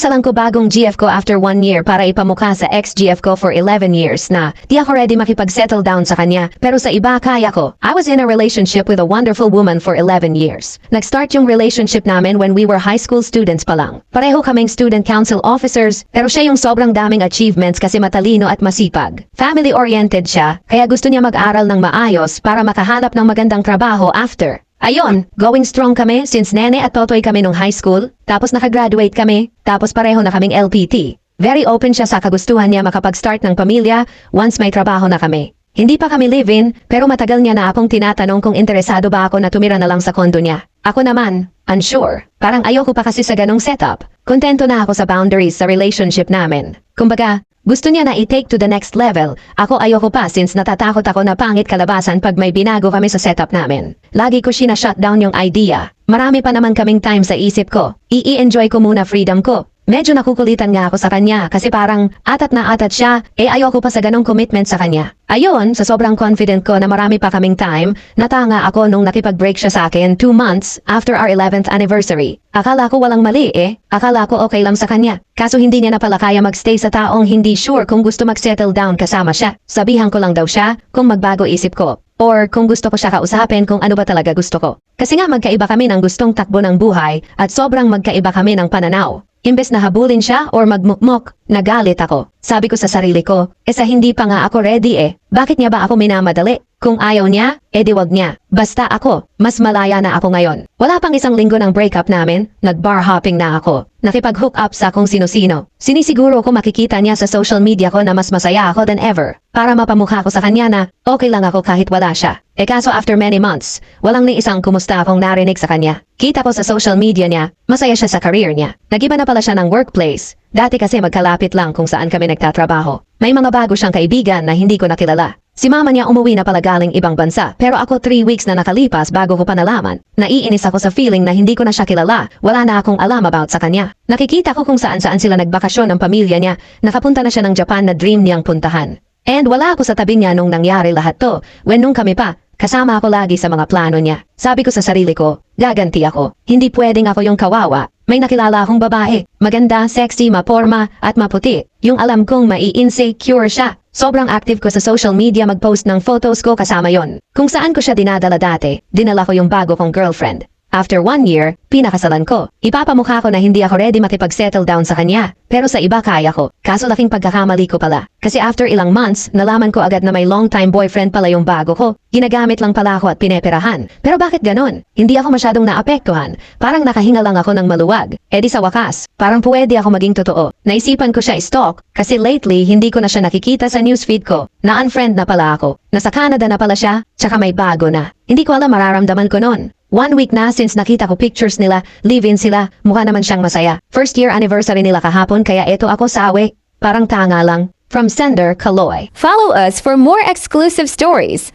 Pinasalan ko bagong GF ko after 1 year para ipamukha sa ex-GF ko for 11 years na di ako ready makipag-settle down sa kanya pero sa iba kaya ko. I was in a relationship with a wonderful woman for 11 years. Nag-start yung relationship namin when we were high school students pa lang. Pareho kaming student council officers pero siya yung sobrang daming achievements kasi matalino at masipag. Family-oriented siya kaya gusto niya mag-aral ng maayos para makahanap ng magandang trabaho after. Ayon, going strong kami since nene at totoy kami nung high school, tapos nakagraduate kami, tapos pareho na kaming LPT. Very open siya sa kagustuhan niya makapag-start ng pamilya once may trabaho na kami. Hindi pa kami live-in, pero matagal niya na akong tinatanong kung interesado ba ako na tumira na lang sa kondo niya. Ako naman, unsure. Parang ayoko pa kasi sa ganong setup. Kontento na ako sa boundaries sa relationship namin. Kumbaga, gusto niya na i-take to the next level. Ako ayoko pa since natatakot ako na pangit kalabasan pag may binago kami sa setup namin. Lagi ko shutdown yung idea. Marami pa naman kaming time sa isip ko. I-enjoy ko muna freedom ko. Medyo nakukulitan nga ako sa kanya kasi parang atat na atat siya, ayoko pa sa ganong commitment sa kanya. Ayon, sa sobrang confident ko na marami pa kaming time, natanga ako nung nakipag-break siya sa akin 2 months after our 11th anniversary. Akala ko walang mali akala ko okay lang sa kanya. Kaso hindi niya na pala kaya magstay sa taong hindi sure kung gusto mag-settle down kasama siya. Sabihan ko lang daw siya kung magbago isip ko. Or kung gusto ko siya kausapin kung ano ba talaga gusto ko. Kasi nga magkaiba kami ng gustong takbo ng buhay at sobrang magkaiba kami ng pananaw. Imbes na habulin siya or magmukmok, nagalit ako. Sabi ko sa sarili ko, sa hindi pa nga ako ready bakit niya ba ako minamadali? Kung ayaw niya, di wag niya. Basta ako, mas malaya na ako ngayon. Wala pang 1 linggo ng breakup namin, nag-bar hopping na ako. Nakipag-hook up sa kung sino-sino. Sinisiguro ko makikita niya sa social media ko na mas masaya ako than ever. Para mapamukha ko sa kanya na okay lang ako kahit wala siya. Kaso after many months, walang ni isang kumusta akong narinig sa kanya. Kita ko sa social media niya, masaya siya sa career niya. Nagiba na pala siya ng workplace. Dati kasi magkalapit lang kung saan kami nagtatrabaho. May mga bago siyang kaibigan na hindi ko nakilala. Si mama niya umuwi na pala galing ibang bansa pero ako 3 weeks na nakalipas bago ko pa nalaman. Naiinis ako sa feeling na hindi ko na siya kilala, wala na akong alam about sa kanya. Nakikita ko kung saan-saan sila nagbakasyon ng pamilya niya, nakapunta na siya ng Japan na dream niyang puntahan. And wala ako sa tabi niya nung nangyari lahat to, nung kami pa, kasama ako lagi sa mga plano niya. Sabi ko sa sarili ko, gaganti ako, hindi pwedeng ako yung kawawa. May nakilala akong babae, maganda, sexy, maporma, at maputi. Yung alam kong mai-insecure siya. Sobrang active ko sa social media mag-post ng photos ko kasama yon. Kung saan ko siya dinadala dati, dinala ko yung bago kong girlfriend. After 1 year, pinakasalan ko. Ipapamukha ko na hindi ako ready makipag-settle down sa kanya. Pero sa iba kaya ko. Kaso laking pagkakamali ko pala. Kasi after ilang months, nalaman ko agad na may long-time boyfriend pala yung bago ko. Ginagamit lang pala ako at pineperahan. Pero bakit ganon? Hindi ako masyadong naapektuhan. Parang nakahinga lang ako ng maluwag. Di sa wakas, parang pwede ako maging totoo. Naisipan ko siya i-stalk. Kasi lately, hindi ko na siya nakikita sa newsfeed ko. Na-unfriend na pala ako. Nasa Canada na pala siya, tsaka may bago na. Hindi ko alam mararamdaman ko nun. 1 week na since nakita ko pictures nila, live-in sila, mukha naman siyang masaya. First year anniversary nila kahapon kaya eto ako sawi. Parang tanga lang. From Sender, Kaloy. Follow us for more exclusive stories.